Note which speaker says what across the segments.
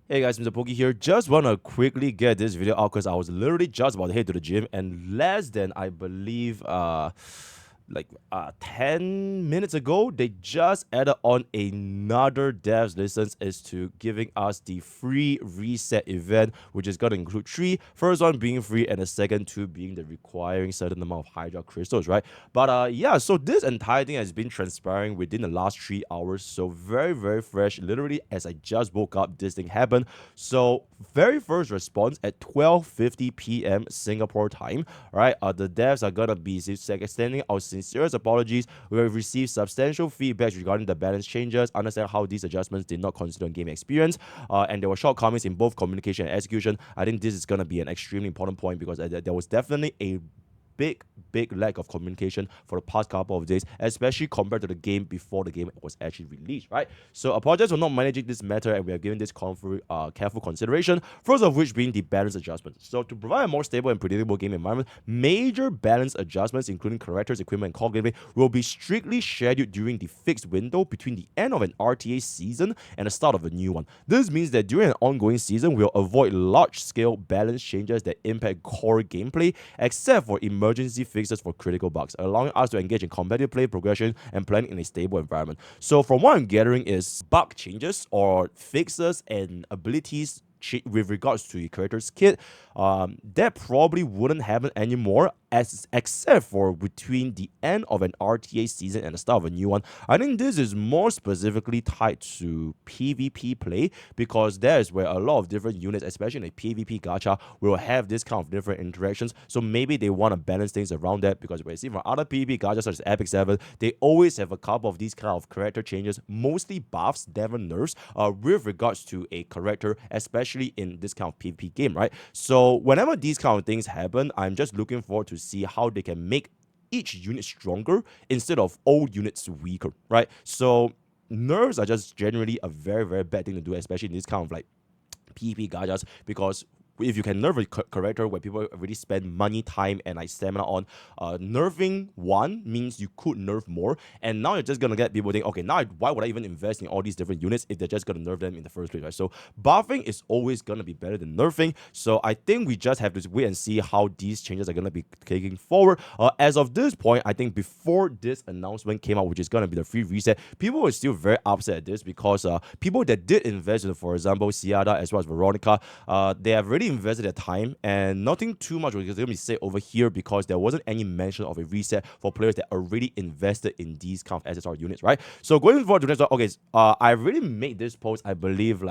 Speaker 1: Hey guys, Mr. Pokey here. Just want to quickly get this video out because I was literally just about to head to the gym and less than, I believe, 10 minutes ago, they just added on another devs license as to giving us the free reset event, which is going to include three. First one being free and the second two being the requiring certain amount of Hydra crystals, right? But yeah, so this entire thing has been transpiring within the last 3 hours. So very, very fresh. Literally, as I just woke up, this thing happened. So very first response at 12:50 p.m. Singapore time, right? The devs are gonna be extending our sincerest apologies. We have received substantial feedback regarding the balance changes. Understand how these adjustments did not consider game experience, and there were shortcomings in both communication and execution. I think this is gonna be an extremely important point because there was definitely a big lack of communication for the past couple of days, especially compared to the game before the game was actually released, right? So apologize for not managing this matter, and we are giving this careful consideration, first of which being the balance adjustments. So to provide a more stable and predictable game environment, major balance adjustments, including characters, equipment, and core gameplay, will be strictly scheduled during the fixed window between the end of an RTA season and the start of a new one. This means that during an ongoing season, we'll avoid large-scale balance changes that impact core gameplay, except for emergency fixes for critical bugs, allowing us to engage in competitive play progression and planning in a stable environment. So from what I'm gathering is bug changes or fixes and abilities with regards to your character's kit, that probably wouldn't happen anymore, except for between the end of an RTA season and the start of a new one. I think this is more specifically tied to PvP play because that is where a lot of different units, especially in a PvP gacha, will have this kind of different interactions. So maybe they want to balance things around that because we see from other PvP gachas such as Epic 7, they always have a couple of these kind of character changes, mostly buffs, never nerfs, with regards to a character, especially in this kind of PvP game, right? So whenever these kind of things happen, I'm just looking forward to see how they can make each unit stronger instead of all units weaker, right? So nerfs are just generally a very bad thing to do, especially in this kind of like PvP gachas, because if you can nerf a character where people already spend money, time, and like stamina on, nerfing one means you could nerf more, and now you're just gonna get people think, okay, now why would I even invest in all these different units if they're just gonna nerf them in the first place, right? So buffing is always gonna be better than nerfing. So I think we just have to wait and see how these changes are gonna be taking forward. As of this point, I think before this announcement came out, which is gonna be the free reset, people were still very upset at this because people that did invest in, for example, Ciada as well as Veronica, they have already invested their time, and nothing too much was going to be said over here because there wasn't any mention of a reset for players that already invested in these kind of SSR units, right? So going forward to next one, okay, I really made this post, I believe,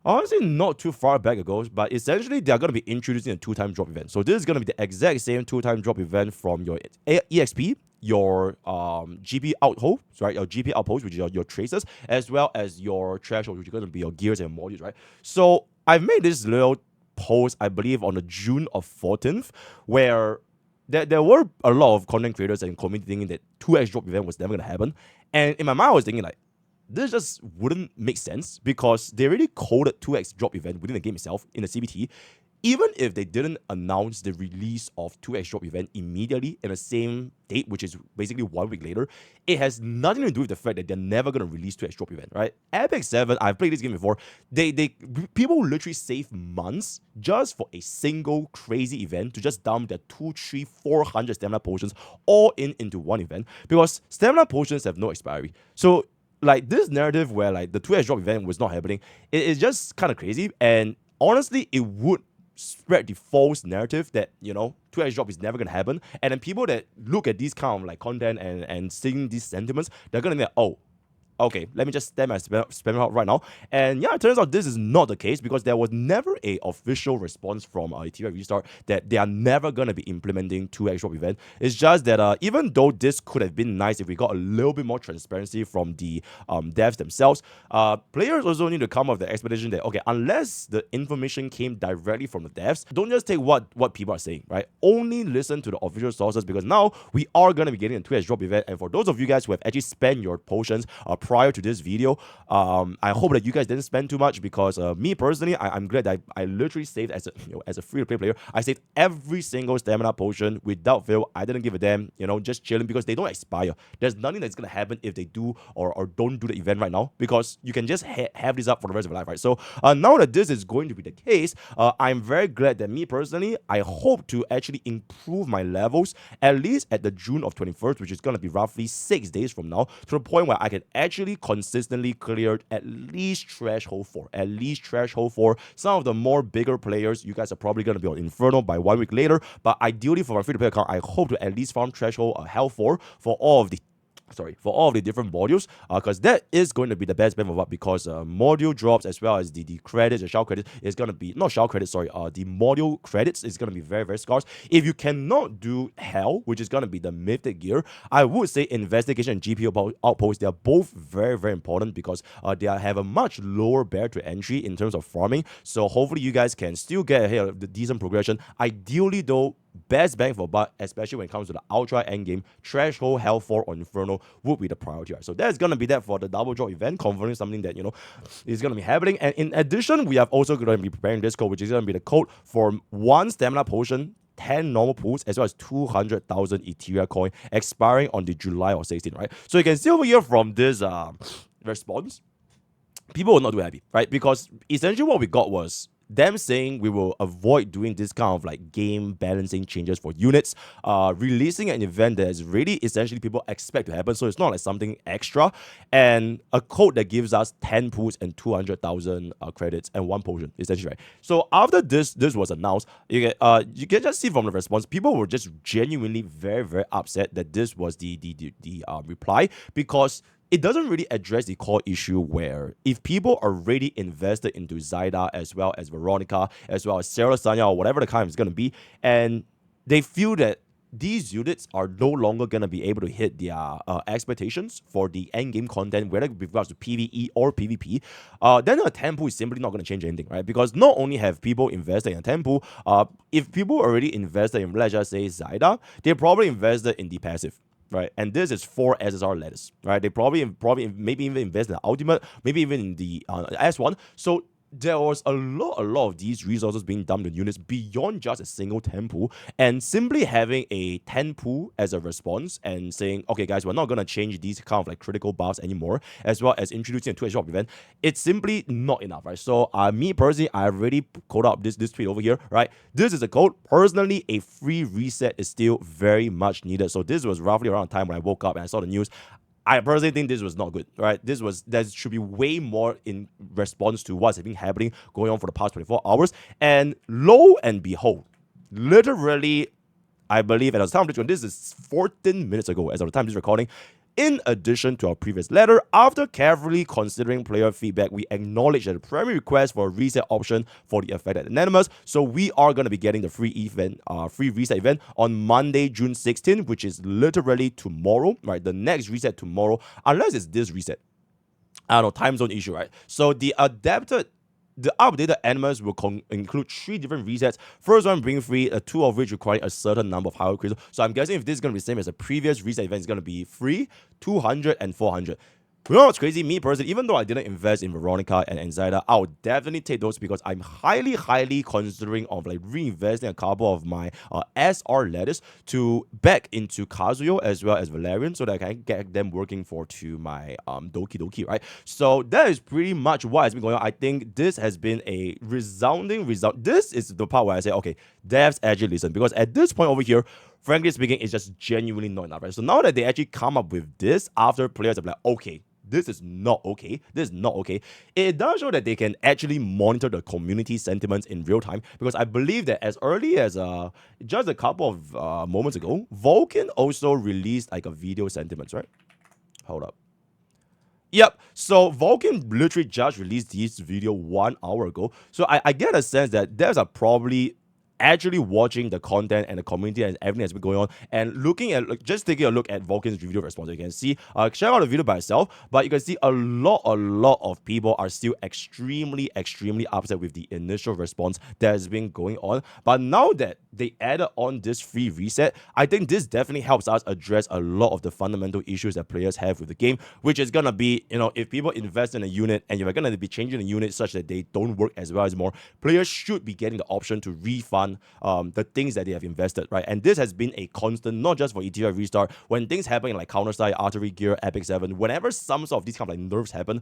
Speaker 1: honestly, not too far back ago, but essentially they are going to be introducing a 2-time drop event. So this is going to be the exact same 2-time drop event from your EXP, your GP outpost, right? Your GP outpost, which is your tracers, as well as your threshold, which is going to be your gears and modules, right? So I've made this little post, I believe, on the June of 14th, where there were a lot of content creators and community thinking that 2x drop event was never going to happen. And in my mind, I was thinking like, this just wouldn't make sense because they already coded 2x drop event within the game itself in the CBT. Even if they didn't announce the release of 2x drop event immediately in the same date, which is basically 1 week later, it has nothing to do with the fact that they're never going to release 2x drop event, right? Epic 7, I've played this game before, people literally save months just for a single crazy event to just dump their 200, 300, 400 stamina potions all into one event because stamina potions have no expiry. So like this narrative where like the 2x drop event was not happening, it is just kind of crazy, and honestly, it would spread the false narrative that, 2x drop is never gonna happen, and then people that look at these kind of like content and seeing these sentiments, they're gonna be like, oh, okay, let me just spam out right now. And yeah, it turns out this is not the case because there was never a official response from Etheria Restart that they are never going to be implementing 2x drop event. It's just that even though this could have been nice if we got a little bit more transparency from the devs themselves, players also need to come up with the expectation that, okay, unless the information came directly from the devs, don't just take what people are saying, right? Only listen to the official sources because now we are going to be getting a 2x drop event. And for those of you guys who have actually spent your potions prior to this video. I hope that you guys didn't spend too much because me personally, I'm glad that I literally saved as a as a free-to-play player. I saved every single stamina potion without fail. I didn't give a damn, just chilling because they don't expire. There's nothing that's gonna happen if they do or don't do the event right now because you can just have this up for the rest of your life, right? So now that this is going to be the case, I'm very glad that me personally, I hope to actually improve my levels at least at the June of 21st, which is gonna be roughly 6 days from now, to the point where I can actually consistently clear at least threshold 4. At least threshold 4. Some of the more bigger players, you guys are probably going to be on Inferno by 1 week later, but ideally for my free-to-play account, I hope to at least farm threshold hell 4 for all of the different modules, because that is going to be the best bang for buck, because module drops as well as the credits, the shell credits is going to be, not shell credits, sorry, the module credits is going to be very, very scarce. If you cannot do hell, which is going to be the mythic gear, I would say investigation and GPO outpost, they are both very, very important because they have a much lower barrier to entry in terms of farming. So hopefully you guys can still get ahead of the decent progression. Ideally though, best bang for buck, especially when it comes to the ultra endgame, threshold hell 4 on Inferno would be the priority. So that's gonna be that for the double drop event, confirming something that is gonna be happening. And in addition, we have also gonna be preparing this code, which is gonna be the code for 1 stamina potion, 10 normal pools, as well as 200,000 Etheria coin, expiring on the July of 16, right? So you can see over here from this response, people were not too happy, right? Because essentially what we got was them saying we will avoid doing this kind of like game balancing changes for units, releasing an event that is really essentially people expect to happen, so it's not like something extra, and a code that gives us 10 pools and 200,000 credits and 1 potion, essentially, right? So after this was announced, you can just see from the response, people were just genuinely very, very upset that this was the reply, because it doesn't really address the core issue where if people are already invested into Zyda as well as Veronica, as well as Sarah Sanya or whatever the kind is going to be, and they feel that these units are no longer going to be able to hit their expectations for the endgame content, whether with regards to PvE or PvP, then a tempo is simply not going to change anything, right? Because not only have people invested in a tempo, if people already invested in, let's just say, Zyda, they probably invested in the passive. Right, and this is 4 SSR letters, right? They probably maybe even invest in the ultimate, maybe even in the S1. So there was a lot of these resources being dumped in units beyond just a single 10 pool, and simply having a 10 pool as a response and saying, okay guys, we're not going to change these kind of like critical buffs anymore, as well as introducing a 2 drop event, it's simply not enough, right? So me personally, I already coded up this tweet over here, right? This is a code. Personally, a free reset is still very much needed. So this was roughly around the time when I woke up and I saw the news. I personally think this was not good, right? There should be way more in response to what's been happening going on for the past 24 hours. And lo and behold, literally, I believe at the time of this is 14 minutes ago as of the time of this recording, in addition to our previous letter, after carefully considering player feedback, we acknowledge that the primary request for a reset option for the affected anonymous. So we are going to be getting the free reset event on Monday, June 16th, which is literally tomorrow, right? The next reset tomorrow, unless it's this reset. I don't know, time zone issue, right? So the updated animals will include 3 different resets. First one being free, 2 of which require a certain number of higher crystals. So I'm guessing if this is going to be the same as the previous reset event, it's going to be free, 200 and 400. You know what's crazy? Me personally, even though I didn't invest in Veronica and Zyda, I would definitely take those because I'm highly considering of like reinvesting a couple of my SR letters to back into Kazuyo as well as Valerian, so that I can get them working to my Doki Doki, right? So that is pretty much what has been going on. I think this has been a resounding result. This is the part where I say, okay, devs actually listen, because at this point over here, frankly speaking, it's just genuinely not enough, right? So now that they actually come up with this after players are like, okay, this is not okay. This is not okay. It does show that they can actually monitor the community sentiments in real time, because I believe that as early as just a couple of moments ago, Vulcan also released like a video sentiments, right? Hold up. Yep. So Vulcan literally just released this video 1 hour ago. So I get a sense that there's a probably actually watching the content and the community and everything that's been going on and looking at just taking a look at Vulcan's video response. You can see check out the video by itself, but you can see a lot of people are still extremely upset with the initial response that has been going on. But now that they added on this free reset, I think this definitely helps us address a lot of the fundamental issues that players have with the game, which is gonna be, if people invest in a unit and you're gonna be changing the unit such that they don't work as well as more, players should be getting the option to refund the things that they have invested, right? And this has been a constant, not just for Etheria Restart. When things happen like Counter-Strike, Artillery Gear, Epic 7, whenever some sort of these kind of like nerfs happen,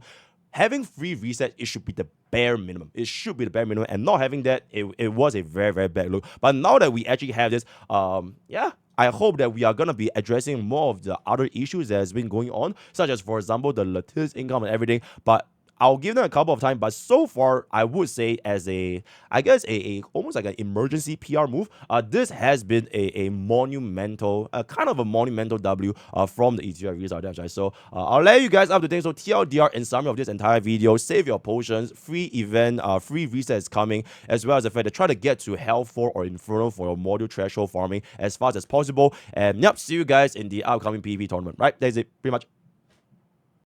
Speaker 1: having free reset, it should be the bare minimum. It should be the bare minimum, and not having that, it was a very bad look. But now that we actually have this, I hope that we are going to be addressing more of the other issues that has been going on, such as, for example, the lattice income and everything. But I'll give them a couple of time, but so far, I would say as a almost like an emergency PR move, this has been a monumental, kind of a monumental W from the Etheria Restart devs, right? So I'll let you guys up to date. So TLDR in summary of this entire video: save your potions, free event, free reset is coming, as well as the fact that try to get to Hell 4 or Inferno for your module threshold farming as fast as possible. And yep, see you guys in the upcoming PvP tournament, right? That's it, pretty much.